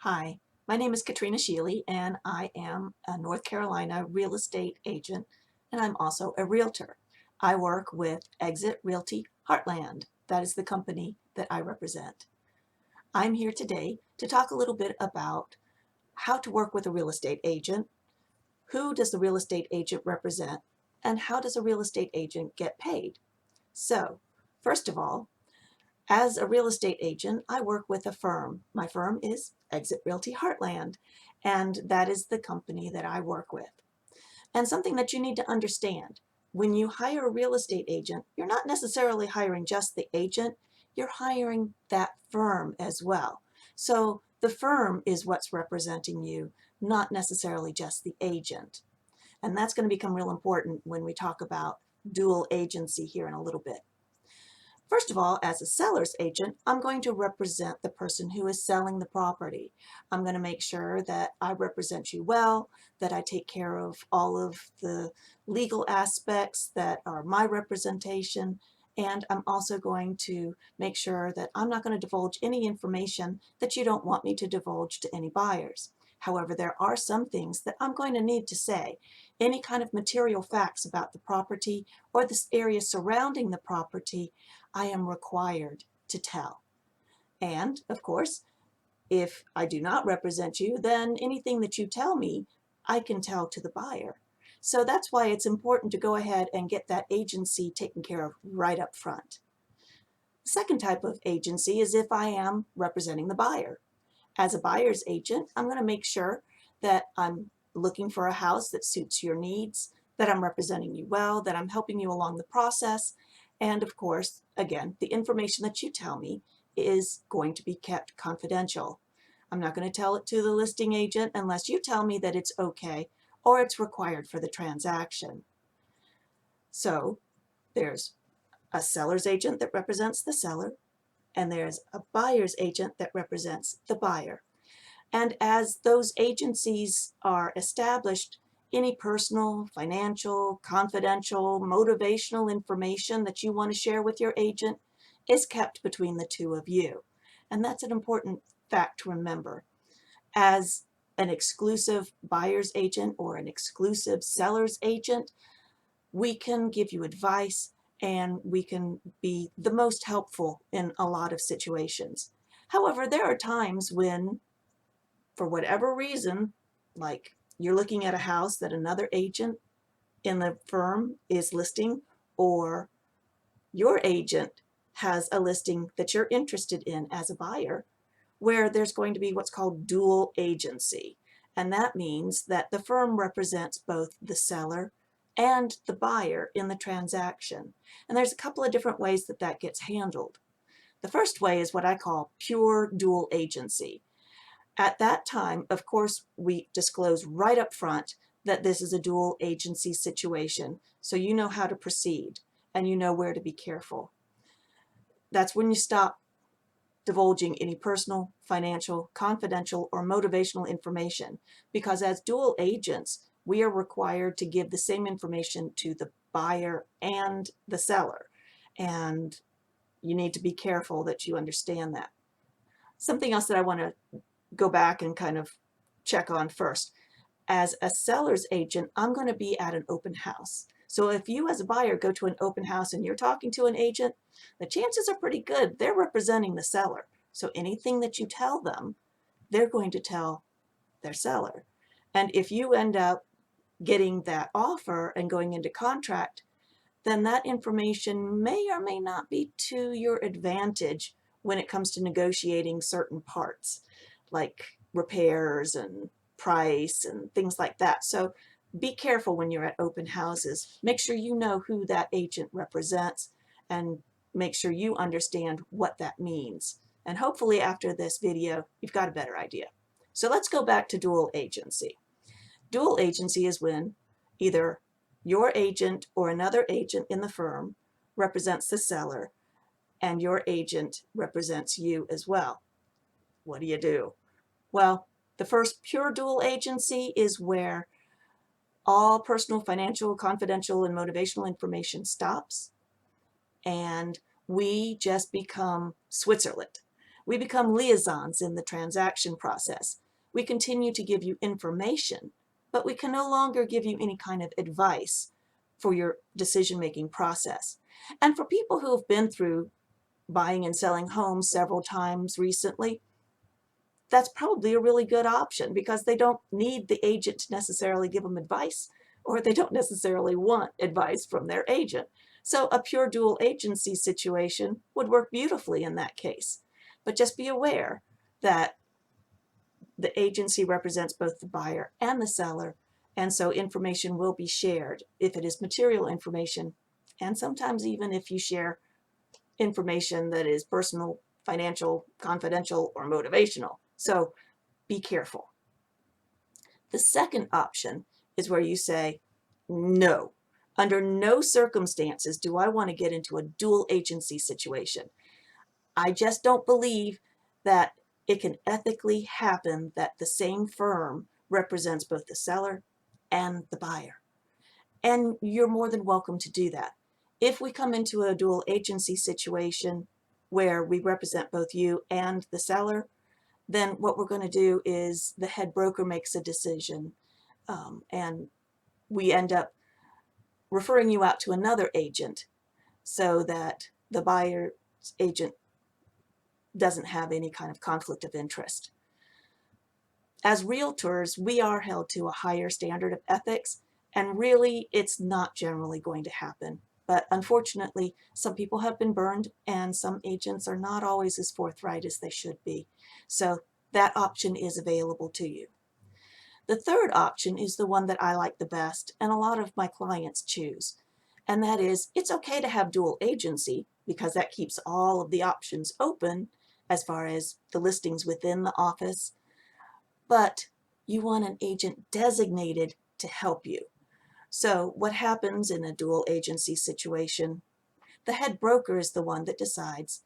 Hi, my name is Katrina Sheely, and I am a North Carolina real estate agent, and I'm also a realtor. I work with Exit Realty Heartland. That is the company that I represent. I'm here today to talk a little bit about how to work with a real estate agent, who does the real estate agent represent, and how does a real estate agent get paid. So, first of all, as a real estate agent, I work with a firm. My firm is Exit Realty Heartland, and that is the company that I work with. And something that you need to understand, when you hire a real estate agent, you're not necessarily hiring just the agent, you're hiring that firm as well. So the firm is what's representing you, not necessarily just the agent. And that's going to become real important when we talk about dual agency here in a little bit. First of all, as a seller's agent, I'm going to represent the person who is selling the property. I'm going to make sure that I represent you well, that I take care of all of the legal aspects that are my representation, and I'm also going to make sure that I'm not going to divulge any information that you don't want me to divulge to any buyers. However, there are some things that I'm going to need to say. Any kind of material facts about the property or this area surrounding the property, I am required to tell. And of course, if I do not represent you, then anything that you tell me, I can tell to the buyer. So that's why it's important to go ahead and get that agency taken care of right up front. The second type of agency is if I am representing the buyer. As a buyer's agent, I'm going to make sure that I'm looking for a house that suits your needs, that I'm representing you well, that I'm helping you along the process. And of course, again, the information that you tell me is going to be kept confidential. I'm not going to tell it to the listing agent unless you tell me that it's okay or it's required for the transaction. So there's a seller's agent that represents the seller, and there's a buyer's agent that represents the buyer. And as those agencies are established, any personal, financial, confidential, motivational information that you want to share with your agent is kept between the two of you. And that's an important fact to remember. As an exclusive buyer's agent or an exclusive seller's agent, we can give you advice and we can be the most helpful in a lot of situations. However, there are times when, for whatever reason, like you're looking at a house that another agent in the firm is listing, or your agent has a listing that you're interested in as a buyer, where there's going to be what's called dual agency. And that means that the firm represents both the seller and the buyer in the transaction. And there's a couple of different ways that that gets handled. The first way is what I call pure dual agency. At that time, of course, we disclose right up front that this is a dual agency situation, so you know how to proceed and you know where to be careful. That's when you stop divulging any personal, financial, confidential, or motivational information, because as dual agents, we are required to give the same information to the buyer and the seller, and you need to be careful that you understand that. Something else that I want to go back and kind of check on first. As a seller's agent, I'm going to be at an open house. So if you as a buyer go to an open house and you're talking to an agent, the chances are pretty good they're representing the seller. So anything that you tell them, they're going to tell their seller. And if you end up getting that offer and going into contract, then that information may or may not be to your advantage when it comes to negotiating certain parts, like repairs and price and things like that. So be careful when you're at open houses. Make sure you know who that agent represents and make sure you understand what that means. And hopefully after this video, you've got a better idea. So let's go back to dual agency. Dual agency is when either your agent or another agent in the firm represents the seller and your agent represents you as well. What do you do? Well, the first pure dual agency is where all personal, financial, confidential, and motivational information stops, and we just become Switzerland. We become liaisons in the transaction process. We continue to give you information, but we can no longer give you any kind of advice for your decision-making process. And for people who have been through buying and selling homes several times recently, that's probably a really good option because they don't need the agent to necessarily give them advice, or they don't necessarily want advice from their agent. So a pure dual agency situation would work beautifully in that case. But just be aware that the agency represents both the buyer and the seller, and so information will be shared if it is material information, and sometimes even if you share information that is personal, financial, confidential, or motivational. So be careful. The second option is where you say, no, under no circumstances do I want to get into a dual agency situation. I just don't believe that it can ethically happen that the same firm represents both the seller and the buyer. And you're more than welcome to do that. If we come into a dual agency situation where we represent both you and the seller, then what we're going to do is the head broker makes a decision, and we end up referring you out to another agent so that the buyer's agent doesn't have any kind of conflict of interest. As realtors, we are held to a higher standard of ethics, and really it's not generally going to happen. But unfortunately, some people have been burned, and some agents are not always as forthright as they should be. So that option is available to you. The third option is the one that I like the best, and a lot of my clients choose. And that is, it's okay to have dual agency because that keeps all of the options open as far as the listings within the office, but you want an agent designated to help you. So what happens in a dual agency situation? The head broker is the one that decides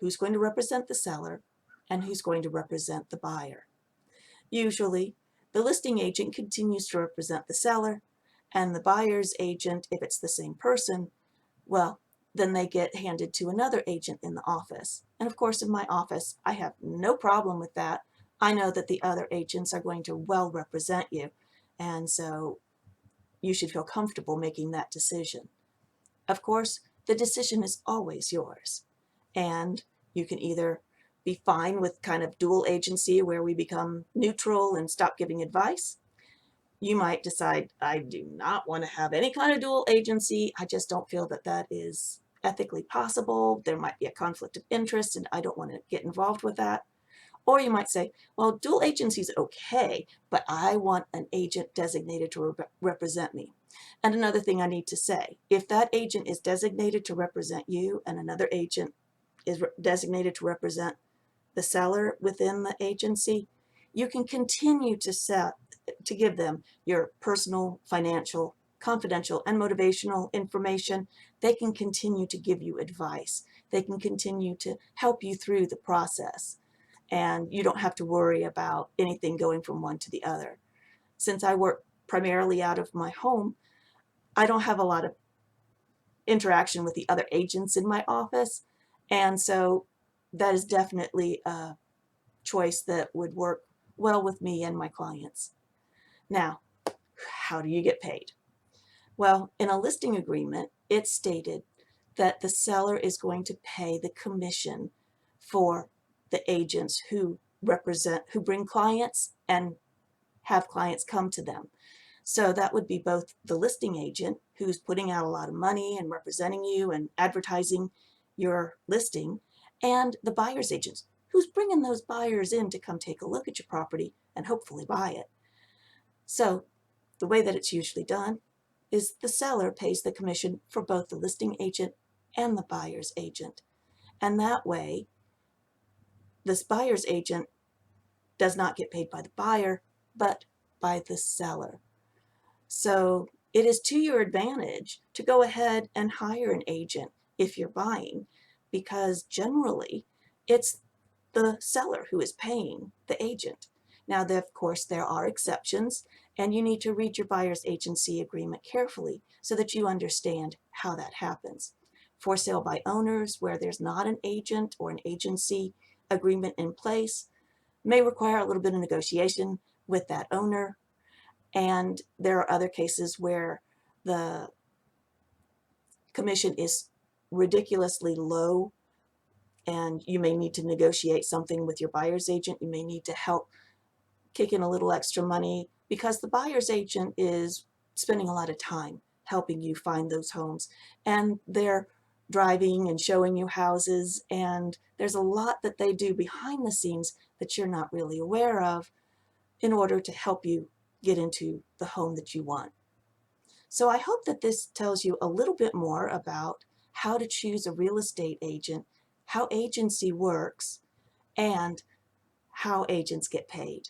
who's going to represent the seller and who's going to represent the buyer. Usually, the listing agent continues to represent the seller, and the buyer's agent, if it's the same person, well, then they get handed to another agent in the office. And of course, in my office, I have no problem with that. I know that the other agents are going to well represent you, and so you should feel comfortable making that decision. Of course, the decision is always yours, and you can either be fine with kind of dual agency where we become neutral and stop giving advice. You might decide, I do not want to have any kind of dual agency. I just don't feel that that is ethically possible. There might be a conflict of interest and I don't want to get involved with that. Or you might say, well, dual agency is okay, but I want an agent designated to represent me. And another thing I need to say, if that agent is designated to represent you and another agent is designated to represent the seller within the agency, you can continue to give them your personal, financial, confidential, and motivational information. They can continue to give you advice. They can continue to help you through the process. And you don't have to worry about anything going from one to the other. Since I work primarily out of my home, I don't have a lot of interaction with the other agents in my office. And so that is definitely a choice that would work well with me and my clients. Now, how do you get paid? Well, in a listing agreement, it's stated that the seller is going to pay the commission for the agents who bring clients and have clients come to them. So that would be both the listing agent who's putting out a lot of money and representing you and advertising your listing, and the buyer's agent who's bringing those buyers in to come take a look at your property and hopefully buy it. So the way that it's usually done is the seller pays the commission for both the listing agent and the buyer's agent. And that way, this buyer's agent does not get paid by the buyer, but by the seller. So it is to your advantage to go ahead and hire an agent if you're buying, because generally it's the seller who is paying the agent. Now, of course, there are exceptions, and you need to read your buyer's agency agreement carefully so that you understand how that happens. For sale by owners, where there's not an agent or an agency, agreement in place, may require a little bit of negotiation with that owner. And there are other cases where the commission is ridiculously low and you may need to negotiate something with your buyer's agent. You may need to help kick in a little extra money because the buyer's agent is spending a lot of time helping you find those homes, and they're driving and showing you houses, and there's a lot that they do behind the scenes that you're not really aware of in order to help you get into the home that you want. So I hope that this tells you a little bit more about how to choose a real estate agent, how agency works, and how agents get paid.